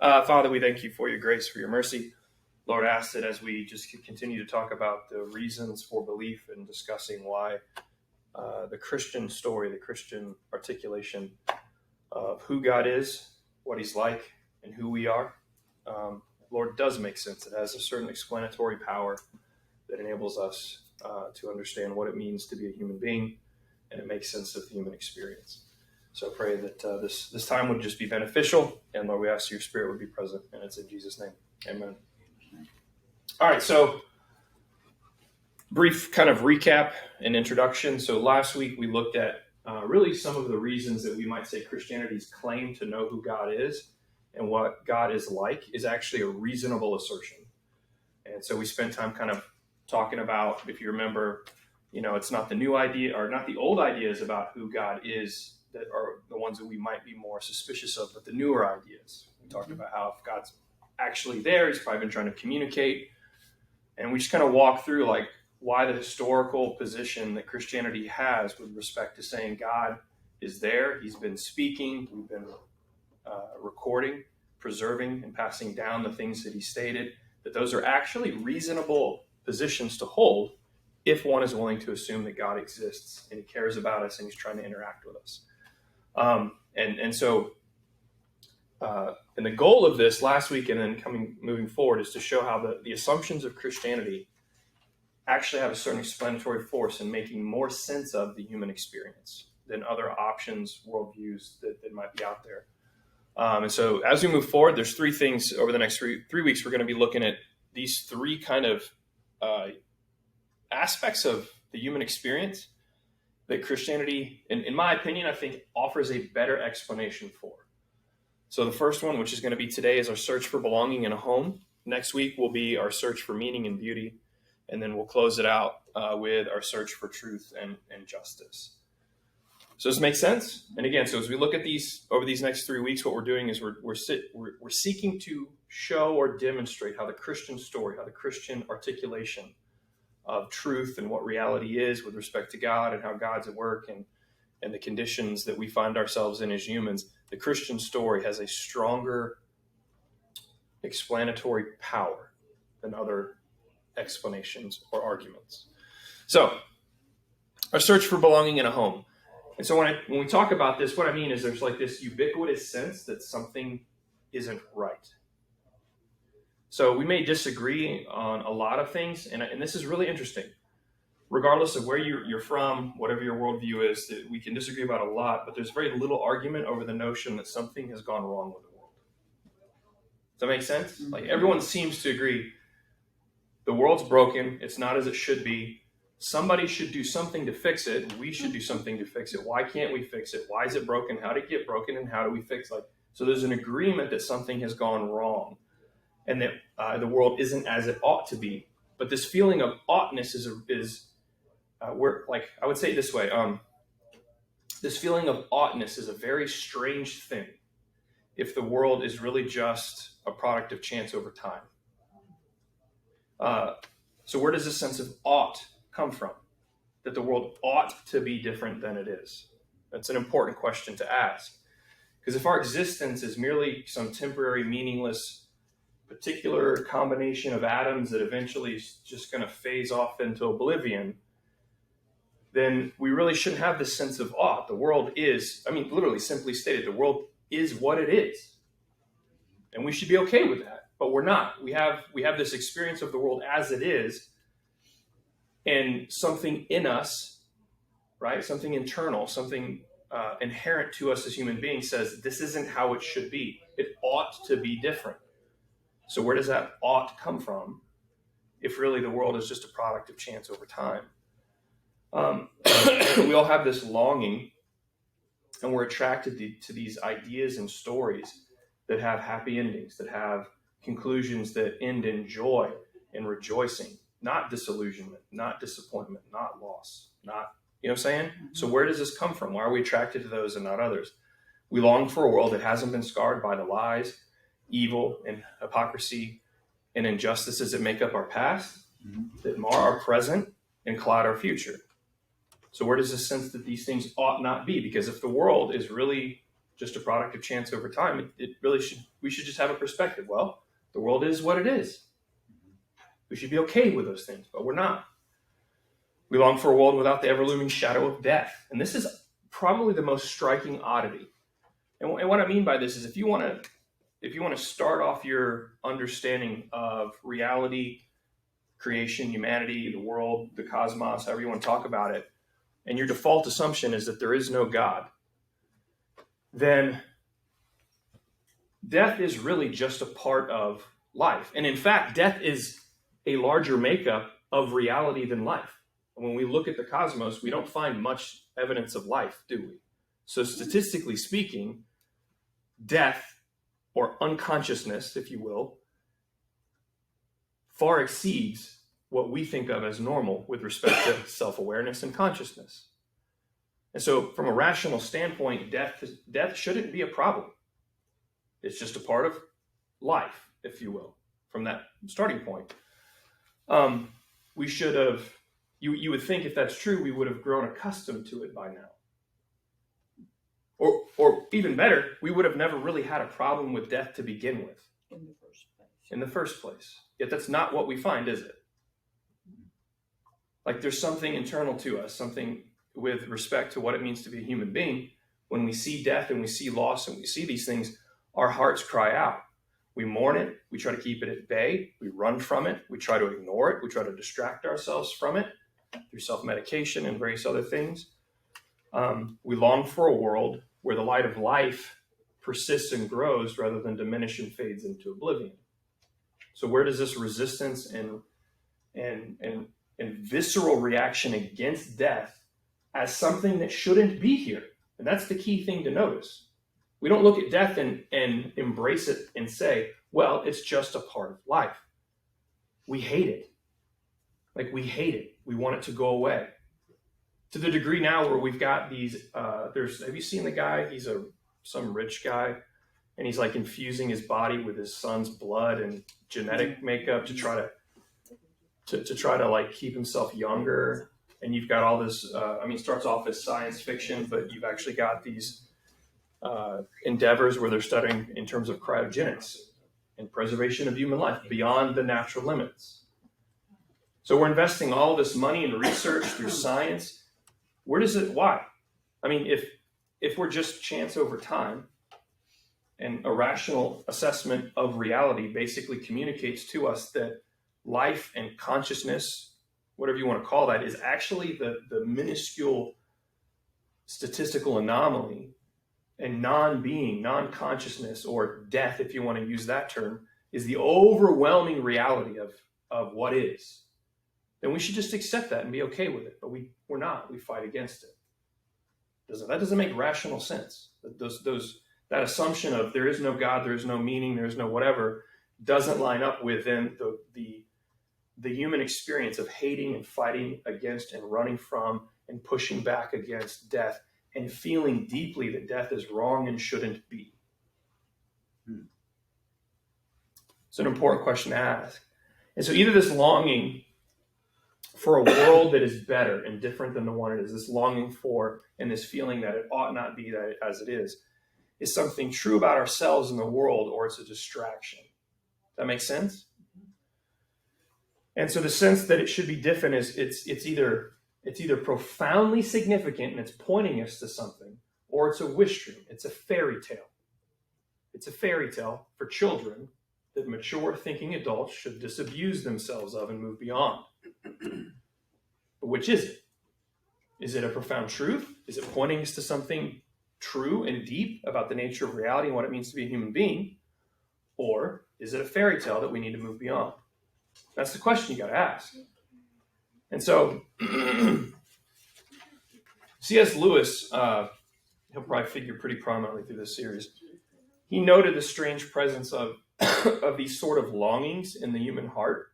Father, we thank you for your grace, for your mercy. Lord, I ask that as we just continue to talk about the reasons for belief and discussing why the Christian story, the Christian articulation of who God is, what he's like, and who we are, Lord, does make sense. It has a certain explanatory power that enables us to understand what it means to be a human being, and it makes sense of the human experience. So I pray that this time would just be beneficial, and Lord, we ask your Spirit would be present, and it's in Jesus' name. Amen. All right, so brief kind of recap and introduction. So last week we looked at really some of the reasons that we might say Christianity's claim to know who God is and what God is like is actually a reasonable assertion. And so we spent time kind of talking about, if you remember, it's not the new idea or not the old ideas about who God is that are the ones that we might be more suspicious of, but the newer ideas. We talked about how if God's actually there, he's probably been trying to communicate. And we just kind of walk through like why the historical position that Christianity has with respect to saying God is there. He's been speaking. We've been recording, preserving, and passing down the things that he stated, that those are actually reasonable positions to hold if one is willing to assume that God exists and he cares about us and he's trying to interact with us. And the goal of this last week and then moving forward is to show how the assumptions of Christianity actually have a certain explanatory force in making more sense of the human experience than other options, worldviews that might be out there. And so as we move forward, there's three things over the next three weeks. We're going to be looking at these three kind of aspects of the human experience that Christianity, in my opinion, I think offers a better explanation for. So the first one, which is going to be today, is our search for belonging in a home. Next week will be our search for meaning and beauty. And then we'll close it out with our search for truth and justice. So does this make sense? And again, so as we look at these over these next 3 weeks, what we're doing is we're seeking to show or demonstrate how the Christian story, how the Christian articulation of truth and what reality is with respect to God and how God's at work and the conditions that we find ourselves in as humans, the Christian story has a stronger explanatory power than other explanations or arguments. So, our search for belonging in a home. And so when we talk about this, what I mean is there's like this ubiquitous sense that something isn't right. So we may disagree on a lot of things, and this is really interesting. Regardless of where you're from, whatever your worldview is, that we can disagree about a lot, but there's very little argument over the notion that something has gone wrong with the world. Does that make sense? Like everyone seems to agree the world's broken, it's not as it should be. Somebody should do something to fix it. We should do something to fix it. Why can't we fix it? Why is it broken? How did it get broken? And how do we fix it? So there's an agreement that something has gone wrong and that the world isn't as it ought to be. But this feeling of oughtness I would say it this way. This feeling of oughtness is a very strange thing if the world is really just a product of chance over time. So where does this sense of ought come from? That the world ought to be different than it is? That's an important question to ask. Because if our existence is merely some temporary, meaningless, particular combination of atoms that eventually is just going to phase off into oblivion, then we really shouldn't have this sense of ought. The world is, literally simply stated, the world is what it is. And we should be okay with that. But we're not. We have this experience of the world as it is, and something in us, right? Something internal, something inherent to us as human beings says this isn't how it should be. It ought to be different. So where does that ought come from if really the world is just a product of chance over time? We all have this longing, and we're attracted to these ideas and stories that have happy endings, that have conclusions that end in joy and rejoicing, not disillusionment, not disappointment, not loss, not, you know what I'm saying? So where does this come from? Why are we attracted to those and not others? We long for a world that hasn't been scarred by the lies, evil, and hypocrisy and injustices that make up our past, that mar our present and cloud our future. So where does this sense that these things ought not be? Because if the world is really just a product of chance over time. We should just have a perspective. Well, the world is what it is. We should be okay with those things, but we're not. We long for a world without the ever-looming shadow of death. And this is probably the most striking oddity. And what I mean by this is if you want to start off your understanding of reality, creation, humanity, the world, the cosmos, however you want to talk about it, and your default assumption is that there is no God, then death is really just a part of life. And in fact, death is a larger makeup of reality than life. When we look at the cosmos, we don't find much evidence of life, do we? So statistically speaking, death, or unconsciousness, if you will, far exceeds what we think of as normal with respect to self-awareness and consciousness. And so from a rational standpoint, death shouldn't be a problem. It's just a part of life, if you will, from that starting point. We should have, you would think if that's true, we would have grown accustomed to it by now. Or even better, we would have never really had a problem with death to begin with. In the first place. Yet that's not what we find, is it? Like there's something internal to us, something with respect to what it means to be a human being. When we see death and we see loss and we see these things, our hearts cry out. We mourn it. We try to keep it at bay. We run from it. We try to ignore it. We try to distract ourselves from it through self-medication and various other things. We long for a world where the light of life persists and grows rather than diminish and fades into oblivion. So where does this resistance and visceral reaction against death as something that shouldn't be here? And that's the key thing to notice. We don't look at death and embrace it and say, well, it's just a part of life. We hate it. Like we hate it. We want it to go away. To the degree now where we've got these, have you seen the guy? He's some rich guy, and he's like infusing his body with his son's blood and genetic makeup to try to like keep himself younger. And you've got all this, it starts off as science fiction, but you've actually got these endeavors where they're studying in terms of cryogenics and preservation of human life beyond the natural limits. So we're investing all this money in research through science. Why? I mean, if we're just chance over time, and a rational assessment of reality basically communicates to us that life and consciousness, whatever you want to call that, is actually the minuscule statistical anomaly, and non-being, non-consciousness, or death, if you want to use that term, is the overwhelming reality of what is, then we should just accept that and be okay with it. But we're not. We fight against it. That doesn't make rational sense. That assumption of there is no God, there is no meaning, there is no whatever, doesn't line up with then the human experience of hating and fighting against and running from and pushing back against death and feeling deeply that death is wrong and shouldn't be. It's an important question to ask. And so either this longing for a world that is better and different than the one it is, this longing for and this feeling that it ought not be that as it is something true about ourselves and the world, or it's a distraction. Does that make sense? And so the sense that it should be different is it's either profoundly significant and it's pointing us to something, or it's a wish dream. It's a fairy tale. It's a fairy tale for children that mature thinking adults should disabuse themselves of and move beyond. But which is it? Is it a profound truth? Is it pointing us to something true and deep about the nature of reality and what it means to be a human being? Or is it a fairy tale that we need to move beyond? That's the question you got to ask. And so C.S. Lewis, he'll probably figure pretty prominently through this series. He noted the strange presence of these sort of longings in the human heart,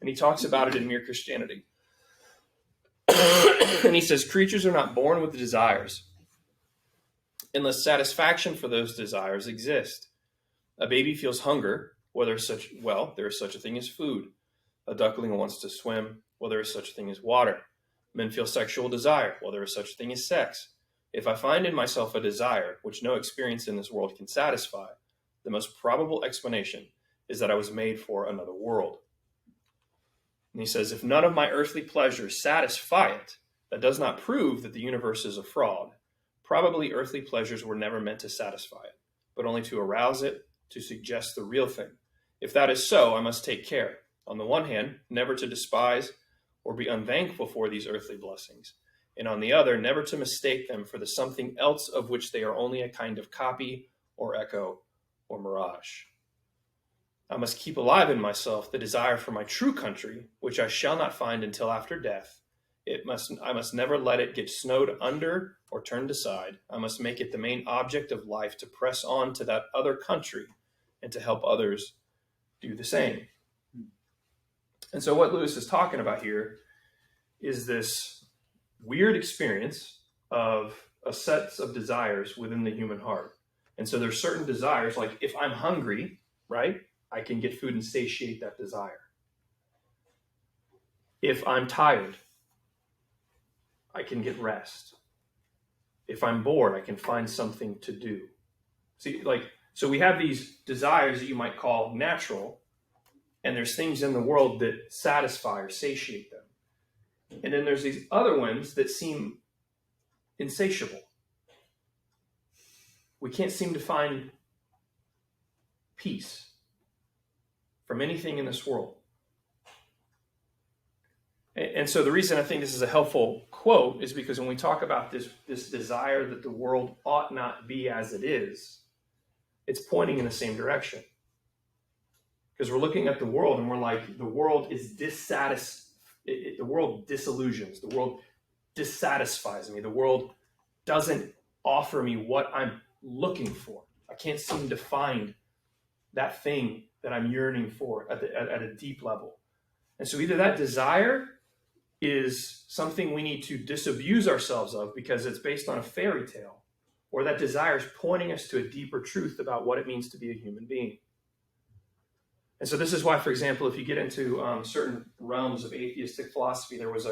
and he talks about it in Mere Christianity. And he says, creatures are not born with desires unless satisfaction for those desires exist. A baby feels hunger, there is such a thing as food. A duckling wants to swim, there is such a thing as water. Men feel sexual desire, there is such a thing as sex. If I find in myself a desire which no experience in this world can satisfy, the most probable explanation is that I was made for another world. And he says, if none of my earthly pleasures satisfy it, that does not prove that the universe is a fraud. Probably earthly pleasures were never meant to satisfy it, but only to arouse it, to suggest the real thing. If that is so, I must take care, on the one hand, never to despise or be unthankful for these earthly blessings, and on the other, never to mistake them for the something else of which they are only a kind of copy or echo or mirage. I must keep alive in myself the desire for my true country, which I shall not find until after death. I must never let it get snowed under or turned aside. I must make it the main object of life to press on to that other country and to help others do the same. And so what Lewis is talking about here is this weird experience of a set of desires within the human heart. And so there's certain desires, like if I'm hungry, right, I can get food and satiate that desire. If I'm tired, I can get rest. If I'm bored, I can find something to do. See, so we have these desires that you might call natural, and there's things in the world that satisfy or satiate them. And then there's these other ones that seem insatiable. We can't seem to find peace from anything in this world. And so the reason I think this is a helpful quote is because when we talk about this desire that the world ought not be as it is, it's pointing in the same direction. Because we're looking at the world and we're like, the world is the world disillusions, the world dissatisfies me, the world doesn't offer me what I'm looking for. I can't seem to find that thing that I'm yearning for at a deep level. And so either that desire is something we need to disabuse ourselves of because it's based on a fairy tale, or that desire is pointing us to a deeper truth about what it means to be a human being. And so this is why, for example, if you get into certain realms of atheistic philosophy, there was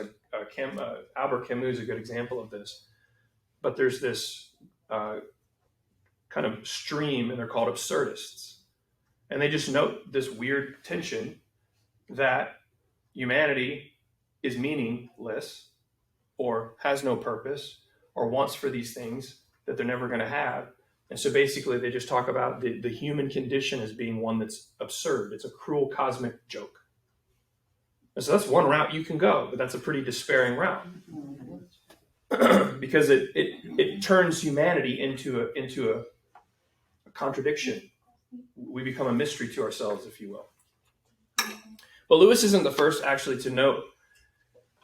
Albert Camus is a good example of this. But there's this kind of stream, and they're called absurdists. And they just note this weird tension that humanity is meaningless or has no purpose or wants for these things that they're never going to have. And so basically they just talk about the human condition as being one that's absurd. It's a cruel cosmic joke. And so that's one route you can go, but that's a pretty despairing route because it turns humanity into a contradiction. We become a mystery to ourselves, if you will. But Lewis isn't the first actually to note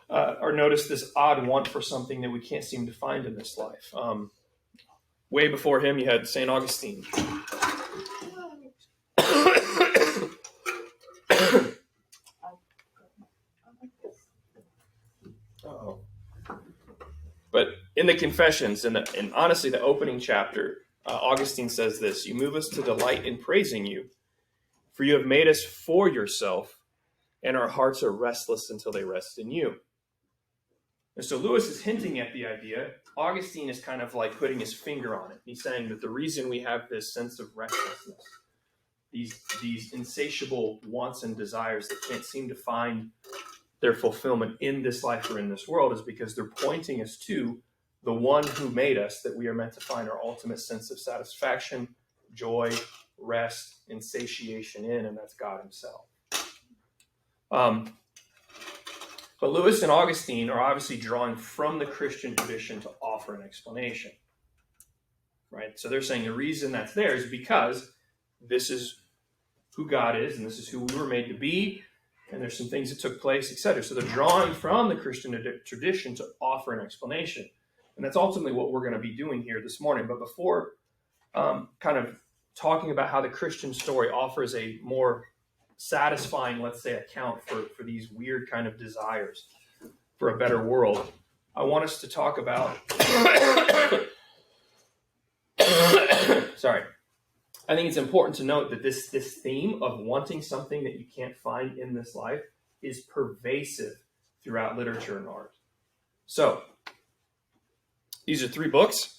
or notice this odd want for something that we can't seem to find in this life. Way before him, you had St. Augustine. Uh-oh. But in the Confessions, and honestly, the opening chapter, Augustine says this: "You move us to delight in praising you, for you have made us for yourself, and our hearts are restless until they rest in you." And so Lewis is hinting at the idea. Augustine is kind of like putting his finger on it. He's saying that the reason we have this sense of restlessness, these insatiable wants and desires that can't seem to find their fulfillment in this life or in this world, is because they're pointing us to the one who made us, that we are meant to find our ultimate sense of satisfaction, joy, rest, and satiation in, and that's God himself. But Lewis and Augustine are obviously drawing from the Christian tradition to offer an explanation, right? So they're saying the reason that's there is because this is who God is, and this is who we were made to be, and there's some things that took place, etc. So they're drawing from the Christian tradition to offer an explanation. And that's ultimately what we're going to be doing here this morning. But before kind of talking about how the Christian story offers a more satisfying, let's say, account for these weird kind of desires for a better world, I want us to talk about sorry. I think it's important to note that this theme of wanting something that you can't find in this life is pervasive throughout literature and art. So These are 3 books.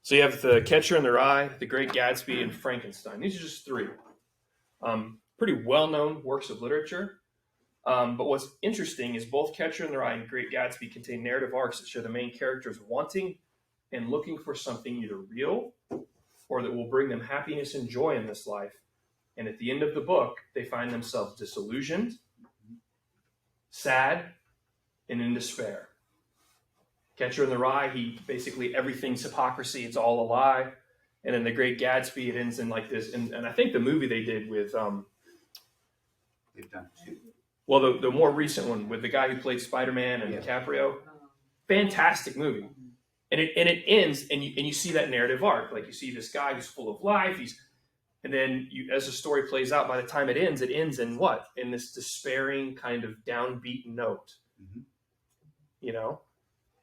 So you have The Catcher in the Rye, The Great Gatsby, and Frankenstein. These are just 3. Pretty well-known works of literature. But what's interesting is both Catcher in the Rye and Great Gatsby contain narrative arcs that show the main characters wanting and looking for something either real or that will bring them happiness and joy in this life. And at the end of the book, they find themselves disillusioned, sad, and in despair. Catcher in the Rye, basically everything's hypocrisy, it's all a lie. And in The Great Gatsby, it ends in like this. And I think the movie they did with They've done 2. Well, the more recent one with the guy who played Spider-Man and DiCaprio, fantastic movie. And it ends, and you see that narrative arc. Like you see this guy who's full of life. And then as the story plays out, by the time it ends in what? In this despairing kind of downbeat note. Mm-hmm. You know?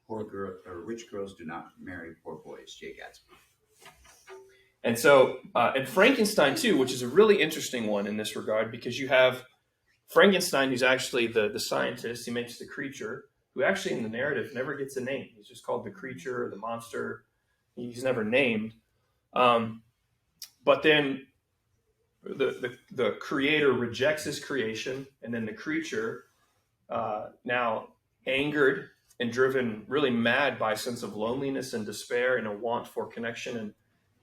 Poor girl or rich girls do not marry poor boys. Jay Gatsby. And so, and Frankenstein too, which is a really interesting one in this regard, because you have Frankenstein, who's actually the scientist. He makes the creature, who actually in the narrative never gets a name. He's just called the creature or the monster. He's never named. But then the creator rejects his creation, and then the creature, now angered and driven really mad by a sense of loneliness and despair and a want for connection, and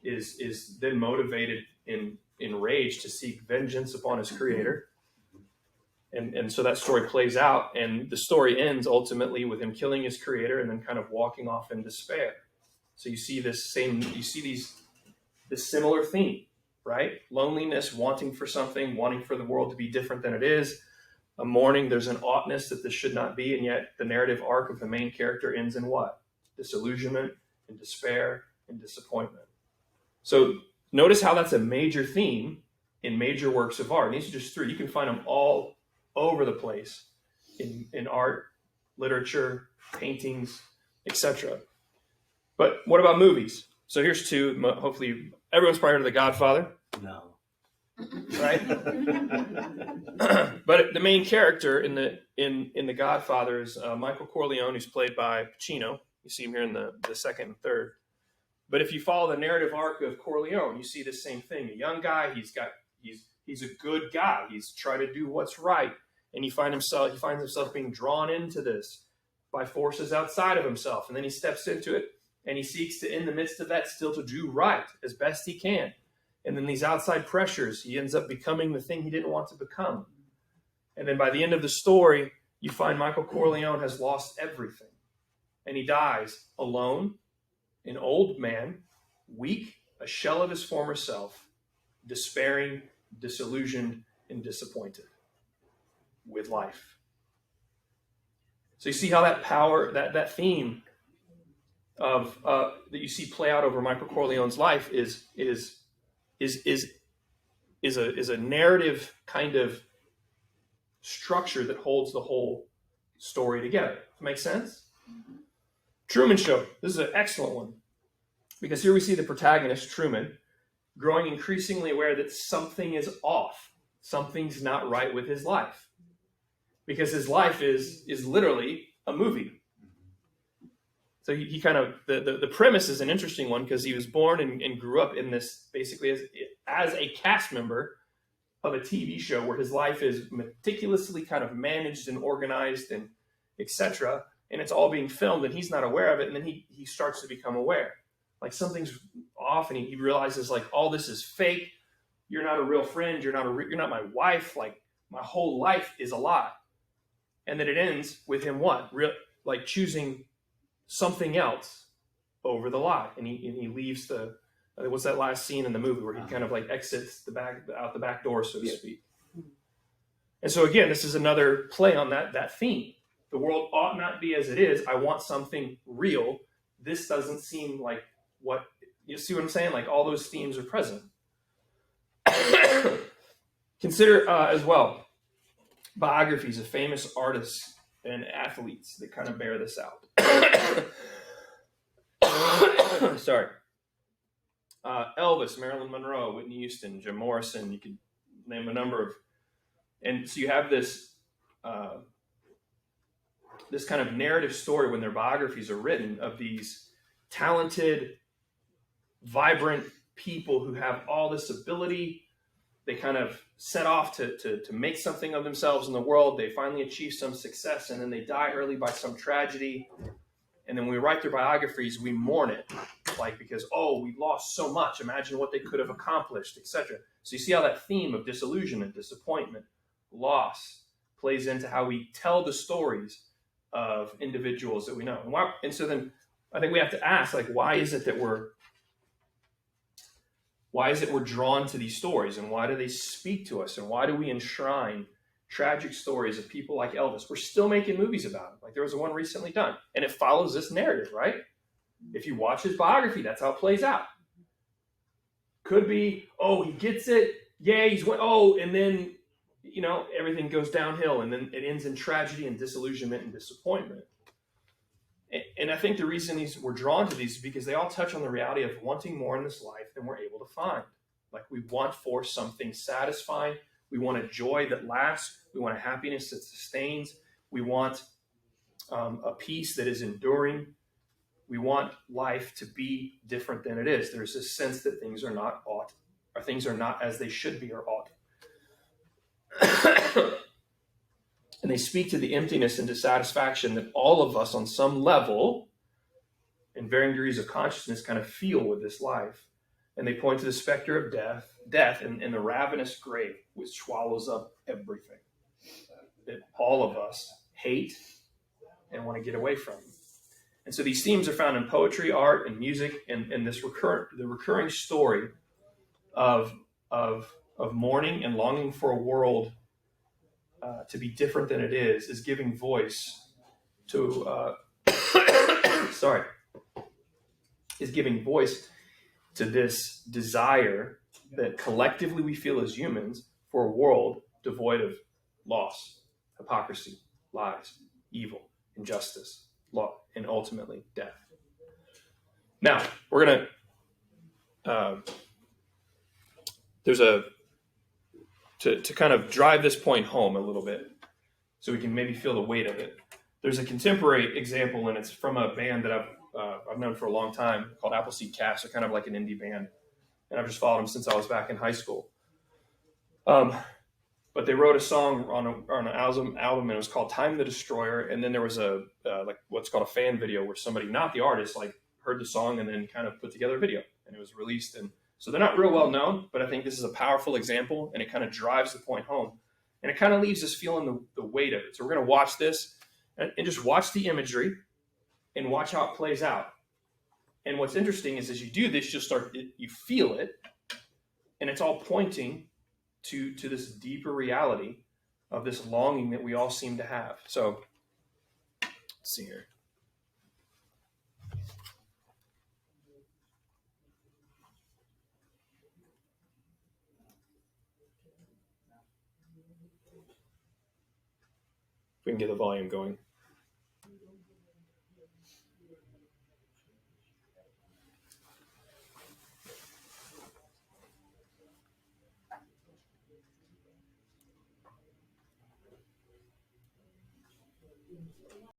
is then motivated in rage to seek vengeance upon his creator. And so that story plays out, and the story ends ultimately with him killing his creator and then kind of walking off in despair. So you see this similar theme, right? Loneliness, wanting for something, wanting for the world to be different than it is. A mourning, there's an oughtness that this should not be, and yet the narrative arc of the main character ends in what? Disillusionment and despair and disappointment. So notice how that's a major theme in major works of art. And these are just 3. You can find them all over the place in art, literature, paintings, etc. But what about movies? So here's 2. Hopefully everyone's probably heard of The Godfather. No. Right? But the main character in the Godfather is Michael Corleone, who's played by Pacino. You see him here in the second and third. But if you follow the narrative arc of Corleone, you see the same thing. A young guy, he's a good guy. He's trying to do what's right, and he finds himself being drawn into this by forces outside of himself. And then he steps into it, and he seeks to, in the midst of that, still to do right as best he can. And then these outside pressures, he ends up becoming the thing he didn't want to become. And then by the end of the story, you find Michael Corleone has lost everything, and he dies alone, an old man, weak, a shell of his former self, despairing, disillusioned, and disappointed with life. So you see how that power, that theme of that you see play out over Michael Corleone's life is a narrative kind of structure that holds the whole story together. Does that make sense? Truman Show. This is an excellent one, because here we see the protagonist, Truman, growing increasingly aware that something is off. Something's not right with his life, because his life is literally a movie. So he kind of, the premise is an interesting one, because he was born and grew up in this basically as a cast member of a TV show where his life is meticulously kind of managed and organized and etc. And it's all being filmed, and he's not aware of it. And then he starts to become aware, like something's off, and he realizes like all this is fake. You're not a real friend. You're not my wife. Like my whole life is a lie. And then it ends with him like choosing something else over the lie, and he leaves what's that last scene in the movie where he kind of like exits out the back door, so to speak. And so again, this is another play on that theme. The world ought not be as it is. I want something real. This doesn't seem like what you see what I'm saying. Like all those themes are present. Consider as well biographies of famous artists and athletes that kind of bear this out. Sorry. Elvis, Marilyn Monroe, Whitney Houston, Jim Morrison, you could name a number of, and so you have this this kind of narrative story when their biographies are written of these talented, vibrant people who have all this ability. They kind of set off to make something of themselves in the world. They finally achieve some success, and then they die early by some tragedy. And then when we write their biographies, we mourn it, like, because, oh, we lost so much. Imagine what they could have accomplished, etc. So you see how that theme of disillusionment, disappointment, loss plays into how we tell the stories of individuals that we know. And so then I think we have to ask, like, why is it we're drawn to these stories, and why do they speak to us, and why do we enshrine tragic stories of people like Elvis? We're still making movies about him. Like, there was one recently done, and it follows this narrative, right? If you watch his biography, that's how it plays out. Could be, oh, he gets it, yay, and then, everything goes downhill, and then it ends in tragedy and disillusionment and disappointment. And I think the reason we're drawn to these is because they all touch on the reality of wanting more in this life than we're able to find. Like, we want for something satisfying. We want a joy that lasts. We want a happiness that sustains. We want a peace that is enduring. We want life to be different than it is. There's this sense that things are not as they should be or ought. And they speak to the emptiness and dissatisfaction that all of us on some level, in varying degrees of consciousness, kind of feel with this life. And they point to the specter of death and the ravenous grave, which swallows up everything that all of us hate and want to get away from. And so these themes are found in poetry, art, and music, and the recurring story of mourning and longing for a world to be different than it is giving voice to is giving voice to this desire that collectively we feel as humans for a world devoid of loss, hypocrisy, lies, evil, injustice, law, and ultimately death. Now, we're going to to kind of drive this point home a little bit so we can maybe feel the weight of it. There's a contemporary example, and it's from a band that I've known for a long time called Appleseed Cast. They're kind of like an indie band, and I've just followed them since I was back in high school. But they wrote a song on an album, and it was called "Time the Destroyer." And then there was a like what's called a fan video where somebody, not the artist, like heard the song and then kind of put together a video, and it was released. And so they're not real well known, but I think this is a powerful example, and it kind of drives the point home, and it kind of leaves us feeling the weight of it. So we're going to watch this and just watch the imagery and watch how it plays out. And what's interesting is as you do this, you feel it, and it's all pointing to this deeper reality of this longing that we all seem to have. So let's see here. If we can get the volume going.